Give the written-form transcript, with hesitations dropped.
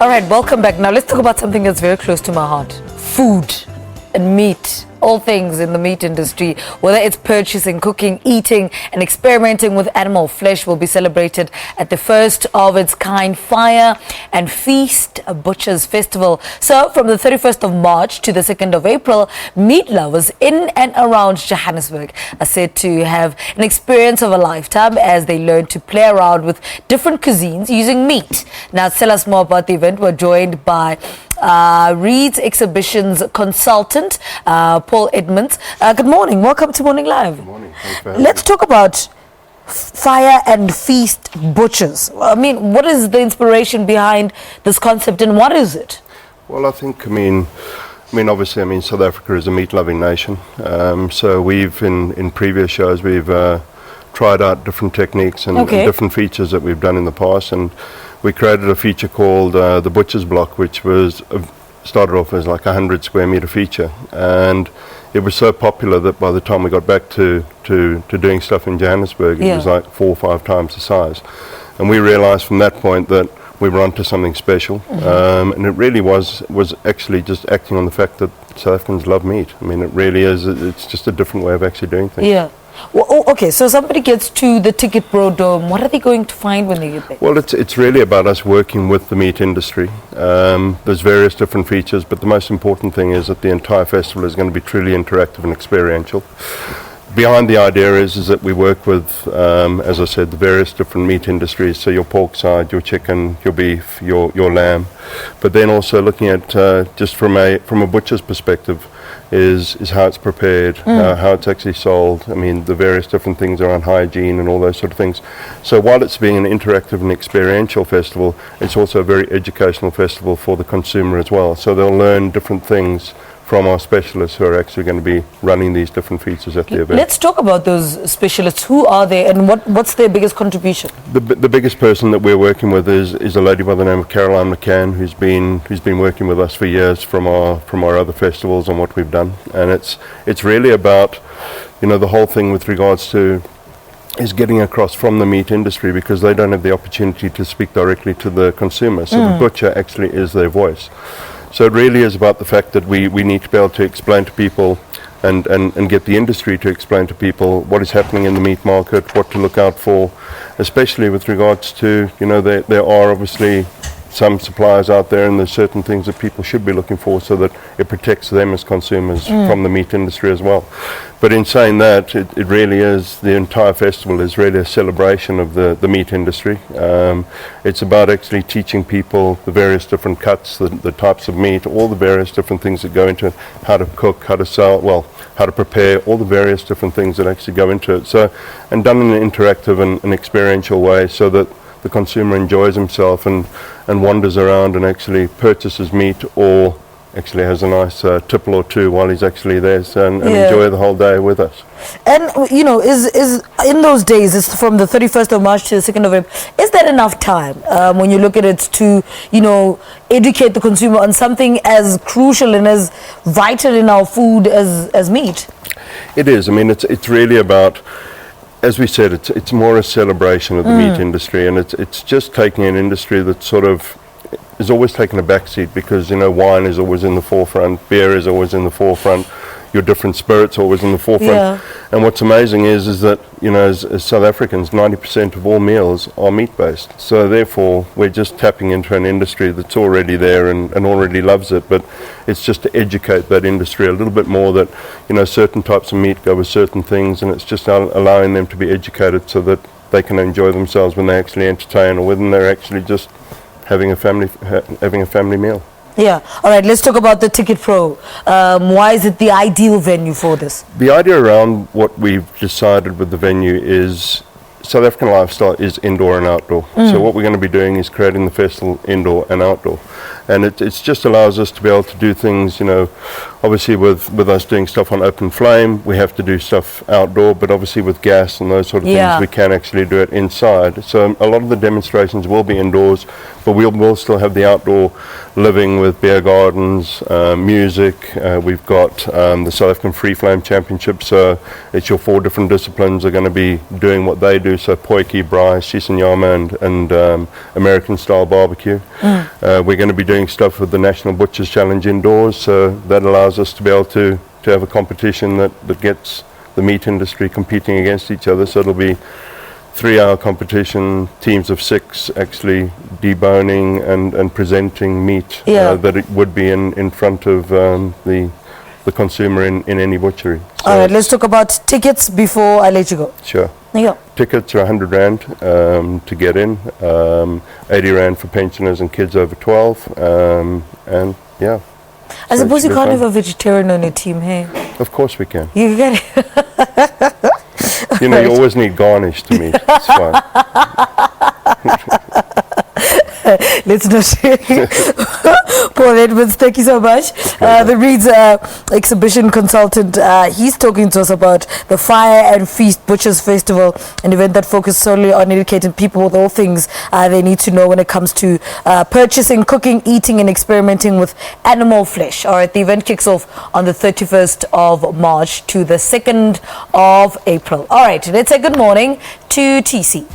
All right, welcome back. Now let's talk about something that's very close to my heart. Food and meat. All things in the meat industry, whether it's purchasing, cooking, eating, and experimenting with animal flesh, will be celebrated at the first of its kind Fire and Feast Butchers Festival. So from the 31st of March to the 2nd of April, meat lovers in and around Johannesburg are said to have an experience of a lifetime as they learn to play around with different cuisines using meat. Now, to tell us more about the event, we're joined by Reed's Exhibitions consultant, Paul Edmunds. Good morning. Welcome to Morning Live. Good morning. Thanks for having Let's talk about Fire and Feast Butchers. I mean, what is the inspiration behind this concept and what is it? Well, obviously, South Africa is a meat-loving nation. So we've, in previous shows, we've tried out different techniques and different features that we've done in the past. And we created a feature called the Butcher's Block, which was started off as like a 100 square meter feature. And it was so popular that by the time we got back to doing stuff in Johannesburg, it was like 4 or 5 times the size. And we realized from that point that we were onto something special. And it really was actually just acting on the fact that South Africans love meat. I mean, it really is. It's just a different way of actually doing things. Yeah. Well, okay, so somebody gets to the Ticket Pro Dome. What are they going to find when they get there? Well, it's really about us working with the meat industry. There's various different features, but the most important thing is that the entire festival is going to be truly interactive and experiential. Behind the idea is that we work with, as I said, the various different meat industries, so your pork side, your chicken, your beef, your lamb, but then also looking at just from a butcher's perspective, is how it's prepared, how it's actually sold. I mean, the various different things around hygiene and all those sort of things. So while it's being an interactive and experiential festival, it's also a very educational festival for the consumer as well. So they'll learn different things from our specialists who are actually going to be running these different features at the event. Let's talk about those specialists. Who are they and what's their biggest contribution? The biggest person that we're working with is a lady by the name of Caroline McCann, who's been working with us for years from our other festivals and what we've done. And it's really about, the whole thing with regards to is getting across from the meat industry, because they don't have the opportunity to speak directly to the consumer. So the butcher actually is their voice. So it really is about the fact that we need to be able to explain to people and get the industry to explain to people what is happening in the meat market, what to look out for, especially with regards to, there are obviously some suppliers out there and there's certain things that people should be looking for so that it protects them as consumers from the meat industry as well. But in saying that, it really is, the entire festival is really a celebration of the meat industry. It's about actually teaching people the various different cuts, the types of meat, all the various different things that go into it, how to cook, how to sell, how to prepare, all the various different things that actually go into it. So, and done in an interactive and experiential way so that the consumer enjoys himself and wanders around and actually purchases meat or actually has a nice tipple or two while he's actually there and enjoy the whole day with us. And, is in those days, it's from the 31st of March to the 2nd of April, is that enough time when you look at it to, educate the consumer on something as crucial and as vital in our food as meat? It is. I mean, it's really about, as we said, it's more a celebration of the meat industry, and it's just taking an industry that sort of is always taking a backseat, because wine is always in the forefront, beer is always in the forefront, your different spirits are always in the forefront. And what's amazing is that as South Africans, 90% of all meals are meat based. So therefore we're just tapping into an industry that's already there and already loves it, but it's just to educate that industry a little bit more that certain types of meat go with certain things, and it's just allowing them to be educated so that they can enjoy themselves when they actually entertain or when they're actually just having a family meal. Yeah. All right, let's talk about the Ticket Pro. Why is it the ideal venue for this? The idea around what we've decided with the venue is South African lifestyle is indoor and outdoor. So what we're going to be doing is creating the festival indoor and outdoor. and it just allows us to be able to do things, you know, obviously with us doing stuff on open flame, we have to do stuff outdoor, but obviously with gas and those sort of things, we can actually do it inside. So a lot of the demonstrations will be indoors, but we'll still have the outdoor living with beer gardens, music. We've got the South African Free Flame Championship, so it's your 4 different disciplines are going to be doing what they do, so potjie, braai, shisanyama and American style barbecue. We're going to be doing stuff with the National Butchers Challenge indoors, so that allows us to be able to have a competition that gets the meat industry competing against each other. So it'll be 3-hour competition, teams of 6 actually deboning and presenting meat that it would be in front of the consumer in any butchery. So all right, let's talk about tickets before I let you go. Sure. Yeah. Tickets are 100 Rand to get in, 80 Rand for pensioners and kids over 12, and yeah. I suppose you can't have a vegetarian on your team, hey? Of course we can. You get it. You know, you always need garnish to meat. It's fine. Let's not Paul Edmunds, thank you so much. The Reeds exhibition consultant, he's talking to us about the Fire and Feast Butchers Festival, an event that focuses solely on educating people with all things they need to know when it comes to purchasing, cooking, eating and experimenting with animal flesh. All right, the event kicks off on the 31st of March to the 2nd of April. All right, let's say good morning to TC.